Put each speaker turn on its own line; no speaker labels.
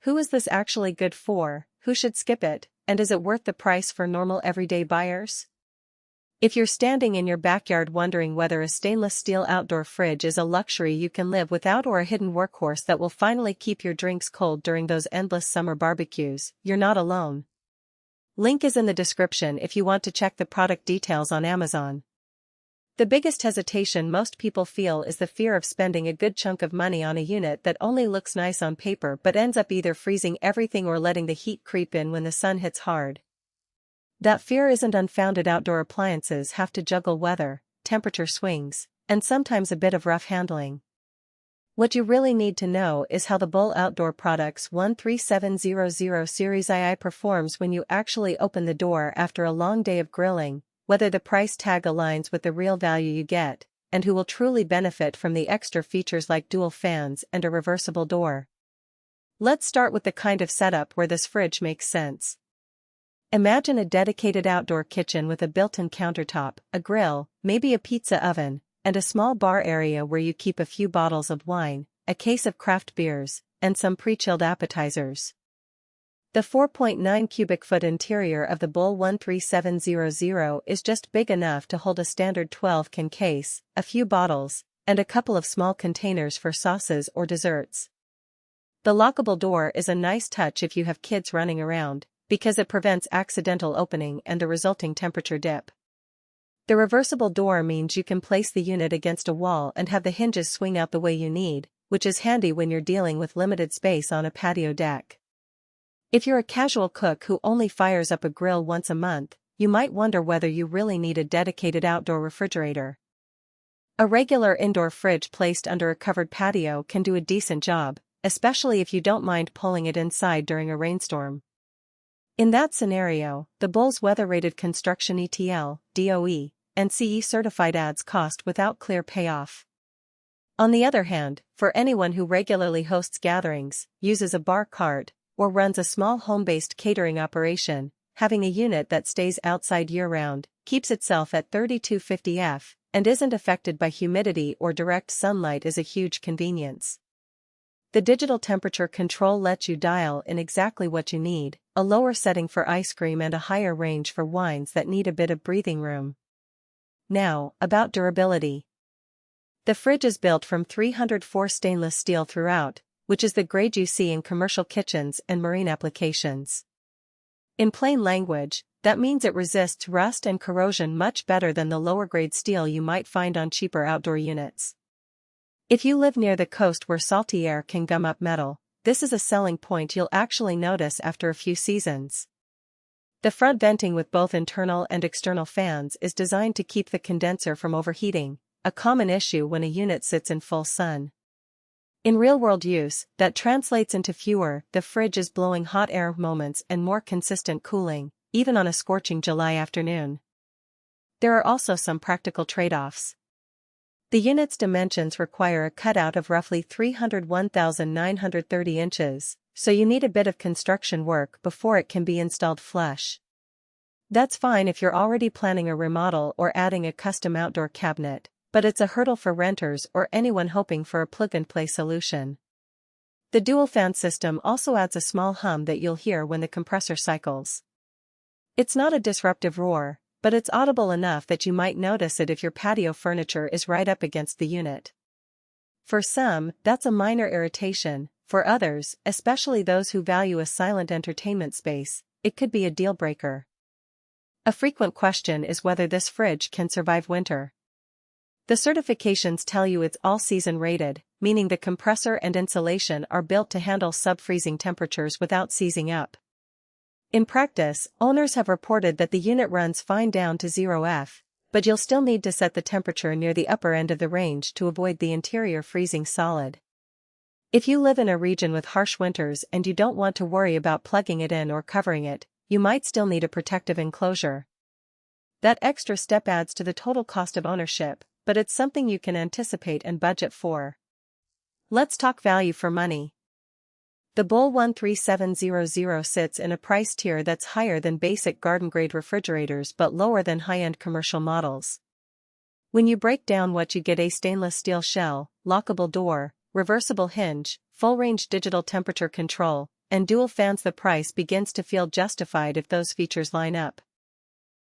Who is this actually good for, who should skip it, and is it worth the price for normal everyday buyers? If you're standing in your backyard wondering whether a stainless steel outdoor fridge is a luxury you can live without or a hidden workhorse that will finally keep your drinks cold during those endless summer barbecues, you're not alone. Link is in the description if you want to check the product details on Amazon. The biggest hesitation most people feel is the fear of spending a good chunk of money on a unit that only looks nice on paper but ends up either freezing everything or letting the heat creep in when the sun hits hard. That fear isn't unfounded. Outdoor appliances have to juggle weather, temperature swings, and sometimes a bit of rough handling. What you really need to know is how the Bull Outdoor Products 13700 Series II performs when you actually open the door after a long day of grilling, whether the price tag aligns with the real value you get, and who will truly benefit from the extra features like dual fans and a reversible door. Let's start with the kind of setup where this fridge makes sense. Imagine a dedicated outdoor kitchen with a built-in countertop, a grill, maybe a pizza oven, and a small bar area where you keep a few bottles of wine, a case of craft beers, and some pre-chilled appetizers. The 4.9 cubic foot interior of the Bull 13700 is just big enough to hold a standard 12-can case, a few bottles, and a couple of small containers for sauces or desserts. The lockable door is a nice touch if you have kids running around, because it prevents accidental opening and the resulting temperature dip. The reversible door means you can place the unit against a wall and have the hinges swing out the way you need, which is handy when you're dealing with limited space on a patio deck. If you're a casual cook who only fires up a grill once a month, you might wonder whether you really need a dedicated outdoor refrigerator. A regular indoor fridge placed under a covered patio can do a decent job, especially if you don't mind pulling it inside during a rainstorm. In that scenario, the Bull's weather-rated construction ETL, DOE, and CE certified adds cost without clear payoff. On the other hand, for anyone who regularly hosts gatherings, uses a bar cart, or runs a small home-based catering operation, having a unit that stays outside year-round, keeps itself at 3250 F, and isn't affected by humidity or direct sunlight is a huge convenience. The digital temperature control lets you dial in exactly what you need, a lower setting for ice cream and a higher range for wines that need a bit of breathing room. Now, about durability. The fridge is built from 304 stainless steel throughout, which is the grade you see in commercial kitchens and marine applications. In plain language, that means it resists rust and corrosion much better than the lower-grade steel you might find on cheaper outdoor units. If you live near the coast where salty air can gum up metal, this is a selling point you'll actually notice after a few seasons. The front venting with both internal and external fans is designed to keep the condenser from overheating, a common issue when a unit sits in full sun. In real-world use, that translates into fewer "the fridge is blowing hot air" moments and more consistent cooling, even on a scorching July afternoon. There are also some practical trade-offs. The unit's dimensions require a cutout of roughly 301,930 inches, so you need a bit of construction work before it can be installed flush. That's fine if you're already planning a remodel or adding a custom outdoor cabinet, but it's a hurdle for renters or anyone hoping for a plug-and-play solution. The dual-fan system also adds a small hum that you'll hear when the compressor cycles. It's not a disruptive roar, but it's audible enough that you might notice it if your patio furniture is right up against the unit. For some, that's a minor irritation. For others, especially those who value a silent entertainment space, it could be a deal-breaker. A frequent question is whether this fridge can survive winter. The certifications tell you it's all-season rated, meaning the compressor and insulation are built to handle sub-freezing temperatures without seizing up. In practice, owners have reported that the unit runs fine down to 0 F, but you'll still need to set the temperature near the upper end of the range to avoid the interior freezing solid. If you live in a region with harsh winters and you don't want to worry about plugging it in or covering it, you might still need a protective enclosure. That extra step adds to the total cost of ownership, but it's something you can anticipate and budget for. Let's talk value for money. The Bull 13700 sits in a price tier that's higher than basic garden-grade refrigerators but lower than high-end commercial models. When you break down what you get: a stainless steel shell, lockable door, reversible hinge, full-range digital temperature control, and dual fans. The price begins to feel justified if those features line up.